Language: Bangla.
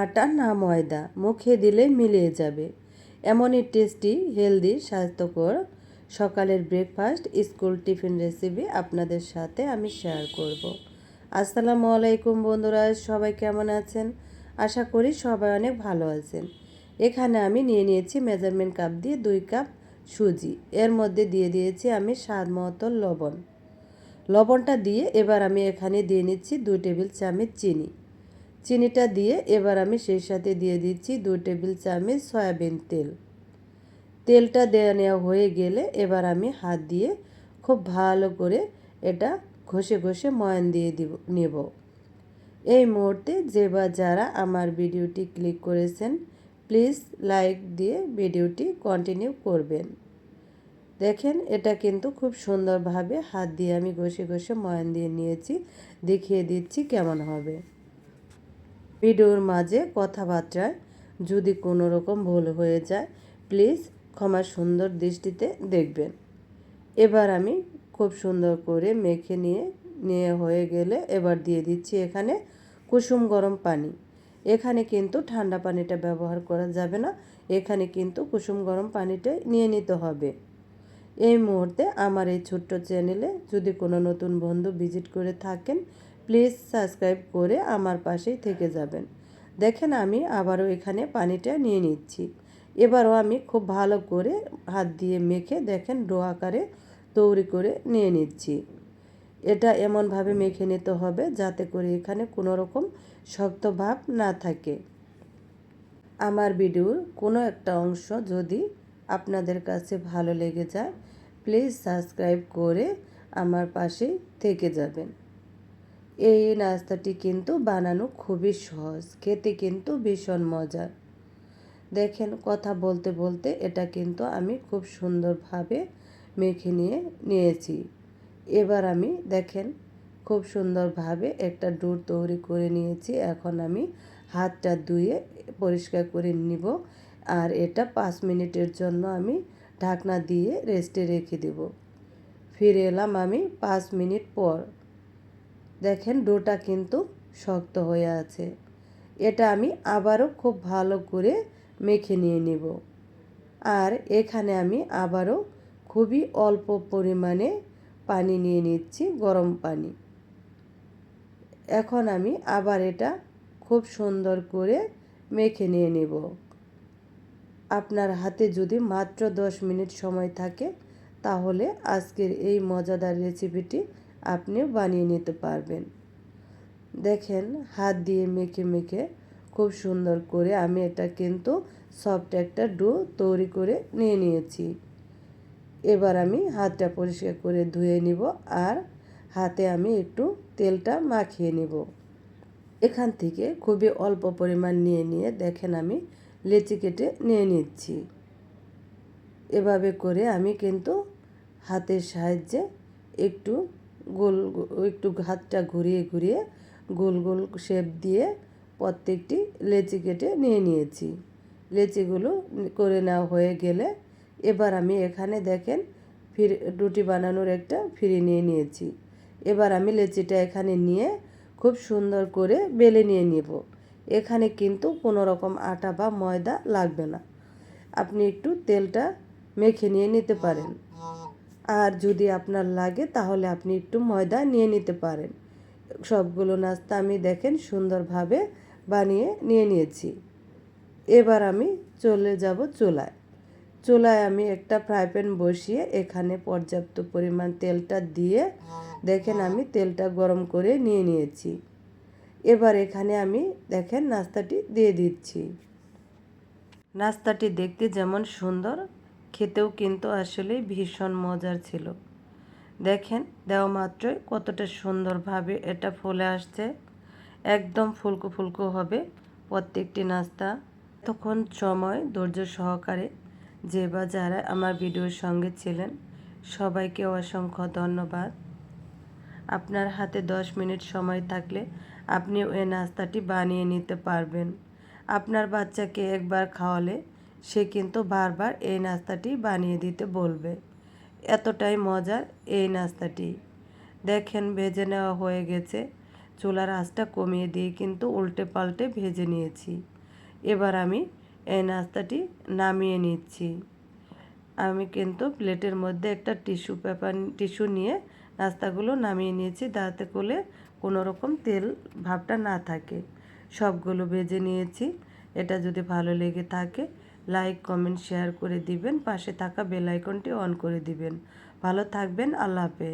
আটা না ময়দা, মুখে দিলেই মিলিয়ে যাবে এমনই টেস্টি, হেলদি, স্বাস্থ্যকর সকালের ব্রেকফাস্ট স্কুল টিফিন রেসিপি আপনাদের সাথে আমি শেয়ার করব। আসসালামু আলাইকুম বন্ধুরা, সবাই কেমন আছেন? আশা করি সবাই অনেক ভালো আছেন। এখানে আমি নিয়ে নিয়েছি মেজারমেন্ট কাপ দিয়ে 2 কাপ সুজি। এর মধ্যে দিয়ে দিয়েছি আমি স্বাদ মতো লবণ। লবণটা দিয়ে এবার আমি এখানে দিয়ে নিচ্ছি 2 টেবিল চামচ চিনি। চিনিটা দিয়ে এবার আমি সেই সাথে দিয়ে দিচ্ছি 2 টেবিল চামচ সয়াবিন তেল। তেলটা দেওয়া নেওয়া হয়ে গেলে এবার আমি হাত দিয়ে খুব ভালো করে এটা ঘষে ঘষে ময়ান দিয়ে নেব। এই মুহূর্তে যে বা যারা আমার ভিডিওটি ক্লিক করেছেন প্লিজ লাইক দিয়ে ভিডিওটি কন্টিনিউ করবেন। দেখেন এটা কিন্তু খুব সুন্দরভাবে হাত দিয়ে আমি ঘষে ঘষে ময়ান দিয়ে নিয়েছি। দেখিয়ে দিচ্ছি কেমন হবে। ভিডিওর মাঝে কথাবার্তায় যদি কোনো রকম ভুল হয়ে যায় প্লিজ ক্ষমা সুন্দর দৃষ্টিতে দেখবেন। এবার আমি খুব সুন্দর করে মেখে নিয়ে হয়ে গেলে এবার দিয়ে দিচ্ছি এখানে কুসুম গরম পানি। এখানে কিন্তু ঠান্ডা পানিটা ব্যবহার করা যাবে না, এখানে কিন্তু কুসুম গরম পানিটাই নিয়ে নিতে হবে। এই মুহূর্তে আমার এই ছোট্ট চ্যানেলে যদি কোনো নতুন বন্ধু ভিজিট করে থাকেন প্লিজ সাবস্ক্রাইব করে আমার পাশেই থেকে যাবেন। দেখেন আমি আবারও এখানে পানিটা নিয়ে নিচ্ছি। এবারও আমি খুব ভালো করে হাত দিয়ে মেখে দেখেন ডো আকারে তৈরি করে নিয়ে নিচ্ছি। এটা এমনভাবে মেখে নিতে হবে যাতে করে এখানে কোনো রকম শক্ত ভাব না থাকে। আমার ভিডিওর কোনো একটা অংশ যদি আপনাদের কাছে ভালো লেগে যায় প্লিজ সাবস্ক্রাইব করে আমার পাশেই থেকে যাবেন। এই নাস্তাটি কিন্তু বানানো খুবই সহজ, খেতে কিন্তু ভীষণ মজার। দেখেন কথা বলতে বলতে এটা কিন্তু আমি খুব সুন্দরভাবে মেখে নিয়েছি। এবার আমি দেখেন খুব সুন্দরভাবে একটা ডো তৈরি করে নিয়েছি। এখন আমি হাতটা ধুয়ে পরিষ্কার করে নিব আর এটা 5 মিনিটের জন্য আমি ঢাকনা দিয়ে রেস্টে রেখে দেব। ফিরে এলাম আমি 5 মিনিট পর। দেখেন ডোটা কিন্তু শক্ত হয়ে আছে। এটা আমি আবারও খুব ভালো করে মেখে নিয়ে নেব। আর এখানে আমি আবারও খুবই অল্প পরিমাণে পানি নিয়ে নিচ্ছি, গরম পানি। এখন আমি আবার এটা খুব সুন্দর করে মেখে নিয়ে নেব। আপনার হাতে যদি মাত্র 10 মিনিট সময় থাকে তাহলে আজকের এই মজাদার রেসিপিটি আপনিও বানিয়ে নিতে পারবেন। দেখেন হাত দিয়ে মেখে মেখে খুব সুন্দর করে আমি এটা কিন্তু সফট একটা ডো তৈরি করে নিয়েছি। এবার আমি হাতটা পরিষ্কার করে ধুয়ে নিব আর হাতে আমি একটু তেলটা মাখিয়ে নিব। এখান থেকে খুবই অল্প পরিমাণ নিয়ে দেখেন আমি লেচি কেটে নিয়ে নিচ্ছি। এভাবে করে আমি কিন্তু হাতের সাহায্যে একটু একটু হাতটা ঘুরিয়ে ঘুরিয়ে গোল গোল শেপ দিয়ে প্রত্যেকটি লেচি কেটে নিয়েছি। লেচিগুলো করে নেওয়া হয়ে গেলে এবার আমি এখানে দেখেন রুটি বানানোর একটা ফিরে নিয়েছি। এবার আমি লেচিটা এখানে নিয়ে খুব সুন্দর করে বেলে নেব। এখানে কিন্তু কোনো রকম আটা বা ময়দা লাগবে না, আপনি একটু তেলটা মেখে নিতে পারেন। আর যদি আপনার লাগে তাহলে আপনি একটু ময়দা নিতে পারেন। সবগুলো নাস্তা আমি দেখেন সুন্দরভাবে বানিয়ে নিয়েছি। এবার আমি চলে যাব চুলায় আমি একটা ফ্রাই প্যান বসিয়ে এখানে পর্যাপ্ত পরিমাণ তেলটা দিয়ে দেখেন আমি তেলটা গরম করে নিয়েছি। এবার এখানে আমি দেখেন নাস্তাটি দিয়ে দিচ্ছি। নাস্তাটি দেখতে যেমন সুন্দর, খেতেও কিন্তু আসলে ভীষণ মজার ছিল। দেখেন দেওয়া মাত্রই কতটা সুন্দরভাবে এটা ফুলে আসছে। একদম ফুলকো ফুলকো হবে প্রত্যেকটি নাস্তা। তখন সময় ধৈর্য সহকারে যে বা যারা আমার ভিডিওর সঙ্গে ছিলেন সবাইকে অসংখ্য ধন্যবাদ। আপনার হাতে 10 মিনিট সময় থাকলে আপনিও এই নাস্তাটি বানিয়ে নিতে পারবেন। আপনার বাচ্চাকে একবার খাওয়ালে সে কিন্তু বারবার এই নাস্তাটি বানিয়ে দিতে বলবে। এতটাই মজার এই নাস্তাটি। দেখেন ভেজে নেওয়া হয়ে গেছে। চুলার আঁচটা কমিয়ে দিয়ে কিন্তু উল্টে পাল্টে ভেজে নিয়েছি। এবার আমি এই নাস্তাটি নামিয়ে নিচ্ছি। আমি কিন্তু প্লেটের মধ্যে একটা টিস্যু নিয়ে নাস্তাগুলো নামিয়ে নিয়েছি, যাতে করে কোনো রকম তেল ভাবটা না থাকে। সবগুলো ভেজে নিয়েছি। এটা যদি ভালো লেগে থাকে লাইক কমেন্ট শেয়ার করে দিবেন, পাশে থাকা বেল আইকনটি অন করে দিবেন। ভালো থাকবেন, আল্লাহ হাফেজ।